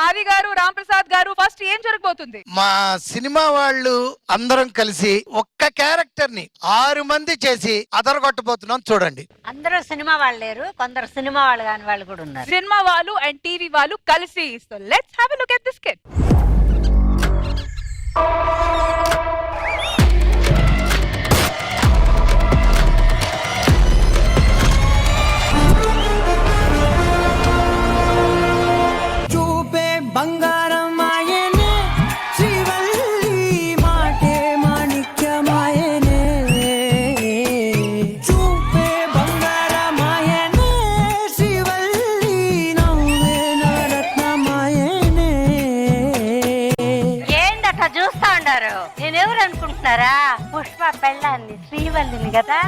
ఆది గారు, రామ్ ప్రసాద్ గారు, ఫస్ట్ ఏం జరగబోతుంది? మా సినిమా వాళ్ళు అందరం కలిసి ఒక్క క్యారెక్టర్ ని 6 మంది చేసి అదరగొట్టబోతున్నాం చూడండి. అందరూ సినిమా వాళ్ళు లేరు, కొందరు సినిమా వాళ్ళు కాని వాళ్ళు కూడా ఉన్నారు. సినిమా వాళ్ళు అండ్ టీవీ వాళ్ళు కలిసి. So let's have a look at this skit. చూస్తా ఉండారు. నేనెవరు అనుకుంటున్నారా? పుష్ప పెళ్ళాన్ని, శ్రీవల్లిని కదా.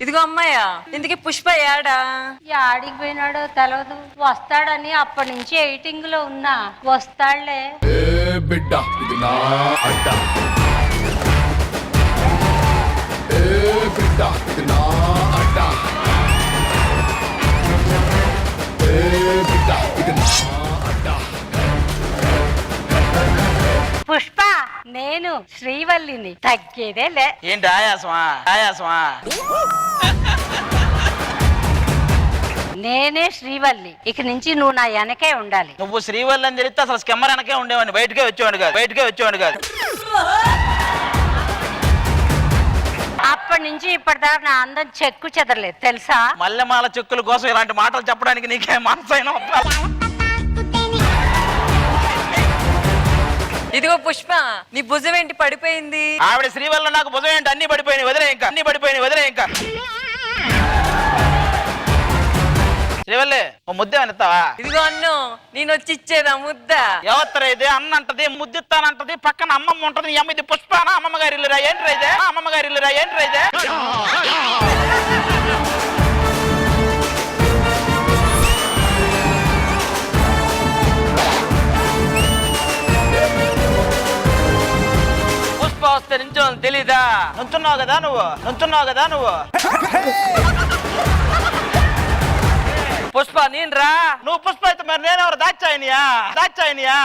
ఇదిగో అమ్మాయ్యా, ఇందుకే పుష్ప యాడా? ఆడికి పోయినాడో తెలవదు. వస్తాడని అప్పటి నుంచి ఎయిటింగ్ లో ఉన్నా. వస్తాడులే. బిడ్డ ఇది నా అడ్డ, బిడ్డ ఇది నా అడ్డ, బిడ్డ ఇది నా అడ్డ. పుష్ప నేను శ్రీవల్లిని, తగ్గేదేలే. ఏంటి ఆయాసమా? ఆయాసమా? నేనే శ్రీవల్లి. ఇక నుంచి నువ్వు నా వెనకే ఉండాలి. నువ్వు శ్రీవల్లి అని తెలిస్తే అసలు స్కెమ్మర్ వెనకే ఉండేవాడిని, బయటకే వచ్చేవాడు కాదు, బయటకే వచ్చేవాడు కాదు. అప్పటి నుంచి ఇప్పటిదాకా నా అందం చెక్కు చెదరలేదు తెలుసా. మల్లెమాల చెక్కుల కోసం ఇలాంటి మాటలు చెప్పడానికి నీకే మనసైనా? ఇదిగో పుష్ప, నీ భుజం ఏంటి పడిపోయింది? ఆవిడ శ్రీవల్లి, నాకు భుజం ఏంటి? అన్ని పడిపోయినాయి, వదిలే ఇంకా. అన్ని పడిపోయినాయి, వదిలే ఇంకా. శ్రీవల్లి ఓ ముద్ద అనిస్తావా? ఇదిగో అన్ను, నేను వచ్చి ఇచ్చేదా ముద్ద? ఎవత్తర ఇది? అన్న అంటది, ముద్దిస్తానంటది, పక్కన అమ్మమ్మ ఉంటది. నీ అమ్మ ఇది పుష్పానా? అమ్మమ్మ గారి ఇల్లురా? ఏంట్రా ఇదే? అమ్మమ్మ గారి ఇల్లురా? ఏంట్రా ఇదే? పుష్ప వస్తే నుంచో తెలీదా? నుంచున్నావు కదా నువ్వు, నుంచున్నావు కదా నువ్వు. పుష్ప నేను రా. నువ్వు పుష్ప అయితే మరి నేనెవరు? దాచాయనియా? దాచాయనియా?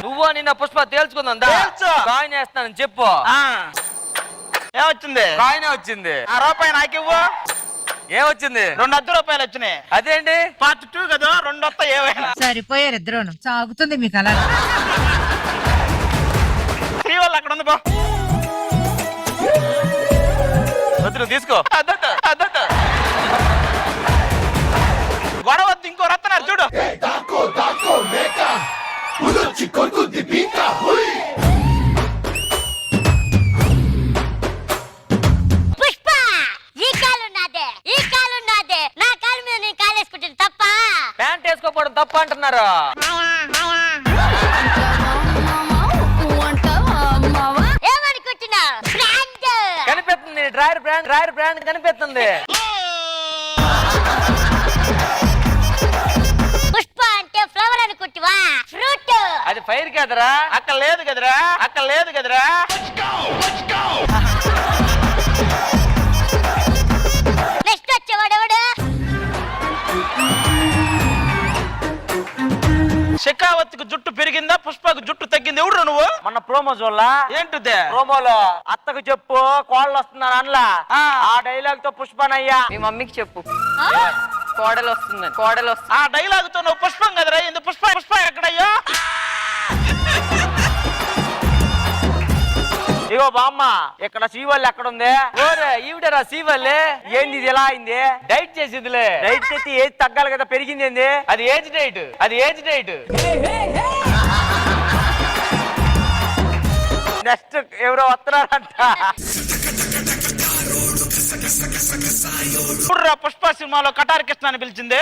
నువ్వు నిన్న పుష్ప తేల్చుకుందా? తేల్చు. కాయిన్ వేస్తానని చెప్పు. ఏమొచ్చింది? కాయిన్ వచ్చింది. ఆ రూపాయి నాకు ఇవ్వు. ఏమొచ్చింది? 2 అర్ధ రూపాయలు వచ్చినాయి. అదేంటి? పార్ట్ 2 కదా, 2 వస్తాయి. ఏవైనా సరిపోయారు ఇద్దరును. సాగుతుంది మీకు అలా. శ్రీవల్లి అక్కడ ఉంది బా. వద్దు తీసుకో. గొడవ వద్దు, ఇంకో రత్తనారు చూడు. పుష్ప ఈ కాలు నాదే, ఈ కాలు నాదే. నా కాలు మీద నేను కాలేసుకుంటుంది తప్ప? ప్యాంట్ వేసుకోపోవడం తప్ప అంటున్నారు. ఏమనుకుంటున్నావు? బ్రాండ్ కనిపిస్తుంది, డ్రైర్ బ్రాండ్ కనిపిస్తుంది. పుష్ప అంటే ఫ్లవర్ అనుకుంటువా? ఫ్రూట్. అది ఫైర్ కదరా? అక్కడ లేదు కదరా, అక్కడ లేదు కదరా. నెక్స్ట్ వచ్చేవాడెవడు? షెకావత్కి జుట్టు పెరిగిందా, పుష్పకు జుట్టు తగ్గింది? ఎవడు నువ్వు? మన ప్రోమో చూడలా? ఏంటిదే? ప్రోమోలో అత్తకు చెప్పు కోడలు వస్తున్నారు అనలా, ఆ డైలాగ్ తో పుష్పనయ్యా మీ మమ్మీకి చెప్పు కోడలు వస్తుంది, కోడలు వస్తుంది. ఆ డైలాగ్ తో నువ్వు పుష్పం కదరా? ఎందుకు పుష్ప? పుష్ప ఎక్కడయ్యా? ఇగో బామ్మ, ఇక్కడ శ్రీవల్లి ఎక్కడ ఉంది? ఓరే ఈవిడరా శ్రీవల్లి. ఏంది ఇది ఎలా అయింది? డైట్ చేసిందిలే. డైట్ చేసి ఏజ్ తగ్గాలి కదా, పెరిగింది ఏంది? అది ఏజ్ డైట్, అది ఏజ్ డైట్. నెక్స్ట్ ఎవరో వస్తున్నారంట. ఇప్పుడు పుష్ప సినిమాలో కటారి కృష్ణ అని పిలిచింది.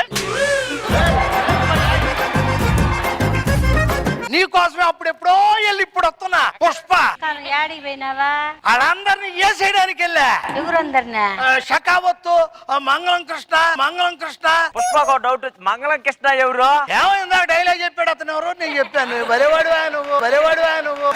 నీకోసమే అప్పుడెప్పుడో వెళ్ళి ఇప్పుడు వస్తున్నా. పుష్ప యాడికి పోయినావా? వాళ్ళందరినీ వేసేయడానికి వెళ్ళా. ఎవరందరినా? షకావత్తు, మంగళం కృష్ణ, మంగళం కృష్ణ. పుష్పకు డౌట్, మంగళం కృష్ణ ఎవరు? ఏమైందా డైలాగ్ చెప్పాడు అతను ఎవరు? నేను చెప్పాను. బలివాడువా నువ్వు, బలివాడువా నువ్వు.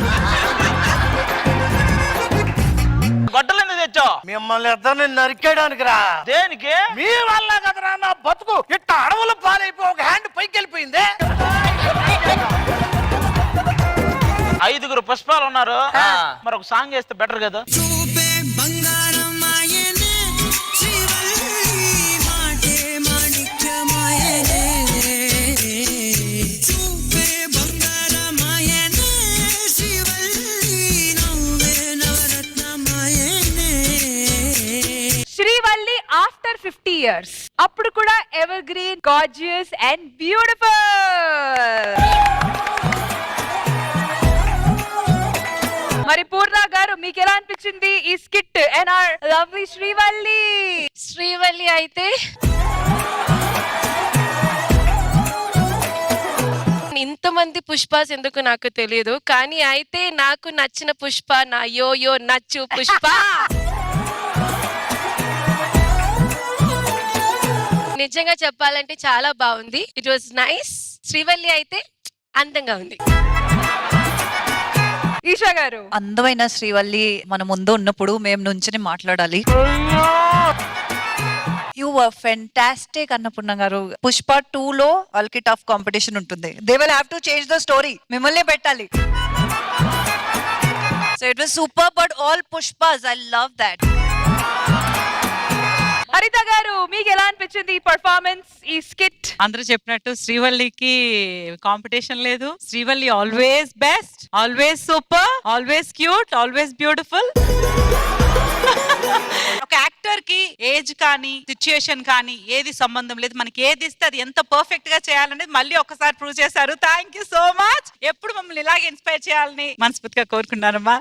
గొడ్డలు ఎందుకు తెచ్చావు? మిమ్మల్ని ఇద్దరిని నరికేయడానికి రా. దేనికి? మీ వల్ల కదరా నా బతుకు ఇట్ట అడవుల పాలైపోయి ఒక హ్యాండ్ పైకి వెళ్ళిపోయింది. 5 పుష్పాలు ఉన్నారు, మరి ఒక సాంగ్ వేస్తే బెటర్ కదా. శ్రీవల్లి ఆఫ్టర్ 50 years, అప్పుడు కూడా evergreen, gorgeous and beautiful. మరి పూర్ణ గారు మీకు ఎలా అనిపించింది ఈ skit and are lovely Srivalli? Srivalli అయితే ఇంతమంది పుష్పాస్ ఎందుకు నాకు తెలియదు, కానీ అయితే నాకు నచ్చిన పుష్ప నా యో యో నచ్చు పుష్ప. నిజంగా చెప్పాలంటే చాలా బాగుంది. It was nice. శ్రీవల్లి అయితే అందంగా ఉంది. ఈషా గారు, అందమైన శ్రీవల్లి మన ముందు ఉన్నప్పుడు మేము నుంచుని మాట్లాడాలి. యు వర్ ఫెంటాస్టిక్ అన్నపూర్ణ గారు. పుష్ప 2 లో వాళ్ళకి టఫ్ కాంపిటీషన్ ఉంటుంది. They will have to change the story. మిమ్మల్ని పెట్టాలి. So it was super but all Pushpa's I love that. హరిత గారు మీకు ఎలా అనిపించింది ఈ పర్ఫార్మెన్స్, ఈ స్కిట్? అందరూ చెప్పినట్టు శ్రీవల్లికి కాంపిటీషన్ లేదు. Srivalli always best, always super, always cute, always beautiful. ఒక యాక్టర్ కి ఏజ్ కానీ సిచ్యుయేషన్ కానీ ఏది సంబంధం లేదు. మనకి ఏది ఇస్తే అది ఎంత పర్ఫెక్ట్ గా చేయాలనేది మళ్ళీ ఒకసారి ప్రూవ్ చేశారు. Thank you so much. ఎప్పుడు మమ్మల్ని ఇలాగే ఇన్స్పైర్ చేయాలని మనస్ఫూర్తిగా కోరుకున్నానమ్మా.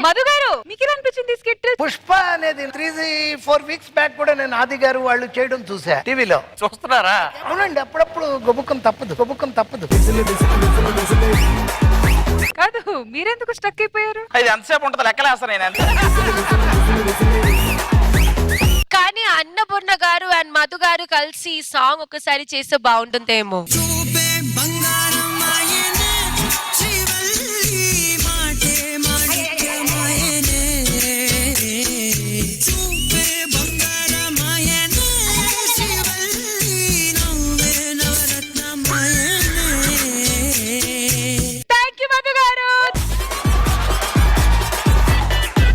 మధు గారు మీకు ఎలా అనిపించింది స్కిట్? పుష్ప అనేది 3-4 వీక్స్ బ్యాక్ కూడా నేను ఆది గారు వాళ్ళు చేయడం చూసా టీవీలో. చూస్తున్నారా? అవునండి, అప్పుడప్పుడు గొబుక్కం తప్పదు. కాదు, మీరెందుకు స్టక్ అయిపోయారు? ఇది ఎంతసేపు ఉంటుంది లెక్కలేస్తాను నేను. కానీ అన్నపూర్ణ గారు అండ్ మధు గారు కలిసి ఈ సాంగ్ ఒకసారి చేస్తే బాగుంటుందేమో.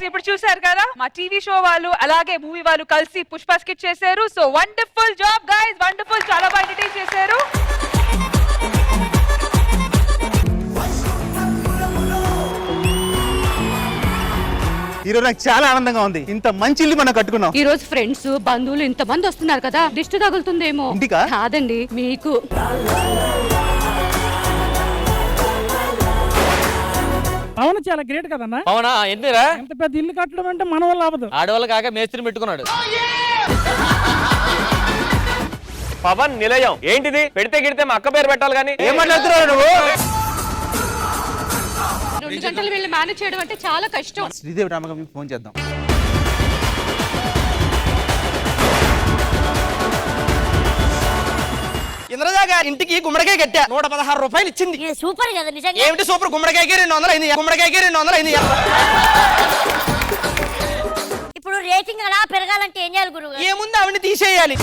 ఇప్పుడు చూసారు కదా మా టీవీ షో వాళ్ళు అలాగే మూవీ వాళ్ళు కలిసి పుష్ప స్కిట్ చేశారు. So wonderful job guys, wonderful, చాలా బాగా ఎంటర్టైన్ చేశారు. ఈరోజు నాకు చాలా ఆనందంగా ఉంది. ఇంత మంచి ఇల్లు మనం కట్టుకున్నాం. ఈ రోజు ఫ్రెండ్స్ బంధువులు ఇంత మంది వస్తున్నారు కదా, దిష్టి తగులుతుందేమో. ఇంటికా? కాదండి, మీకు. అవును, చాలా గ్రేట్ కదన్నా. అవునా? ఎందురా ఎంత పెద్ద ఇల్లు కట్టడం అంటే మన వల్ల అవ్వదు. ఆడవాళ్ళు కాక మేస్త్రిని పెట్టుకున్నాడు. పవన్ నిలయం ఏంటిది? పెడితే గిడితే మా అక్క పేరు పెట్టాలి కానీ ఏం మాట్లాడుతున్నావు నువ్వు? 2 గంటలు వెళ్ళి మేనేజ్ చేయడం అంటే చాలా కష్టం. శ్రీదేవి రామగారికి ఫోన్ చేద్దాం. ఇంద్రజా గారి ఇంటికి గుమ్మడికాయ కట్టా, 116 రూపాయలు ఇచ్చింది. సూపర్ కదా నిజంగా. ఏమిటి సూపర్? గుమ్మడికాయకి 200 అయింది. గుమ్మడికాయకి 200 అయింది. ఇప్పుడు రేటింగ్ అలా పెరగాలంటే ఏం చేయాలి గురువు? ఏముంది, ఆవిడ తీసేయాలి.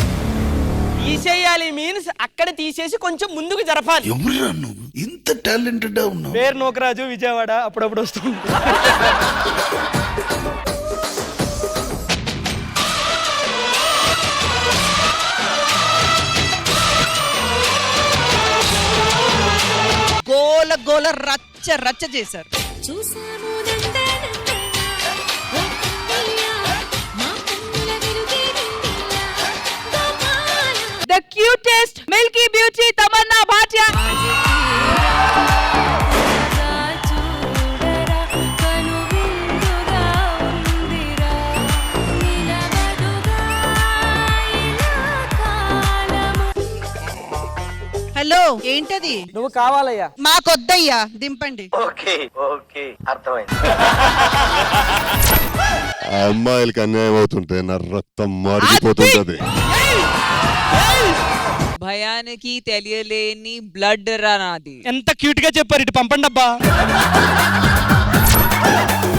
తీసేయాలి మీన్స్ అక్కడ తీసేసి కొంచెం ముందుకు జరపాలి. ఎవరురా నువ్వు ఇంత టాలెంటెడ్ ఉన్నావు? పేరు నోకరాజు, విజయవాడ, అప్పుడప్పుడు వస్తుంది. గోల గోల రచ్చ రచ్చ చేశారు. The cutest milky beauty Tamanna Bhatia. Hello, ఏంటది? నువ్వు కావాలయ్యా. మాకొద్దయ్యా, దింపండి. ఓకే అర్థమైంది. అమ్మాయిలకి అన్యాయం అవుతుంటే నా రక్తం మారిపోతుంటది. భయానికి తెలియలేని బ్లడ్ రా నాది. ఎంత క్యూట్ గా చెప్పారు. ఇటు పంపండి అబ్బా.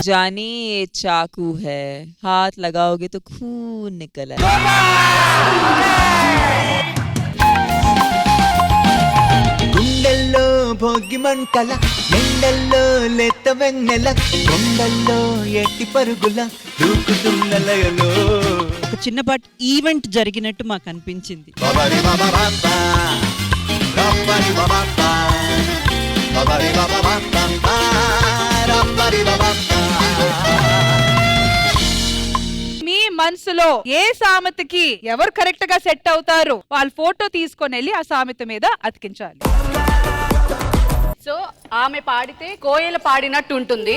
जानी ये चाकू है, हाथ लगाओगे तो खून निकल आए। గుండెల్లో భోగి మంటల ఎండల్లో లేత వెన్నెల కొండల్లో ఎట్టి పరుగుల దూకుతున్నలయలో ఒక చిన్నపాటి ఈవెంట్ జరిగినట్టు మాకు అనిపించింది. బాబారి బాబా బాబా రబ్బరి బాబా బాబారి బాబా బాబా రబ్బరి బాబా. మీ మనసులో ఏ సామెతకి ఎవరు కరెక్ట్ గా సెట్ అవుతారు వాళ్ళ ఫోటో తీసుకొని వెళ్ళి ఆ సామెత మీద అతికించాలి. సో ఆమె పాడితే కోయిల పాడినట్టు ఉంటుంది.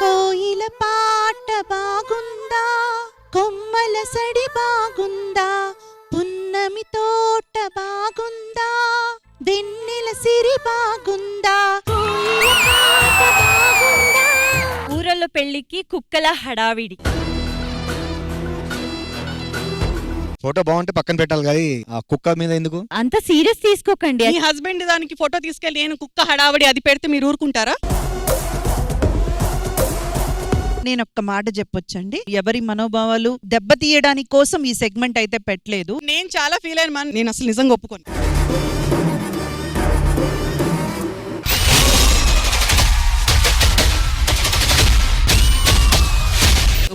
కోయిల పాట బాగుందా, కొమ్మల సడి బాగుందా, పున్నమి తోట బాగుందా, వెన్నెల సిరి బాగుందా. ఊరల్లో పెళ్లికి కుక్కల హడావిడి. ఫోటో బాగుంటే పక్కన పెట్టాలి కానీ ఆ కుక్క మీద ఎందుకు? అంత సీరియస్ తీసుకోకండి. మీ హస్బెండ్ దానికి ఫోటో తీసుకెళ్ళి నేను కుక్క హడావడి అది పెడితే మీరు ఊరుకుంటారా? నేను ఒక్క మాట చెప్పొచ్చండి, ఎవరి మనోభావాలు దెబ్బతీయడానికి కోసం ఈ సెగ్మెంట్ అయితే పెట్టలేదు. నేను చాలా ఫీల్ అయిన నేను అసలు నిజంగా ఒప్పుకోను.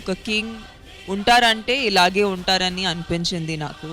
ఒక కింగ్ ఉంటారంటే ఇలాగే ఉంటారని అనిపించింది నాకు.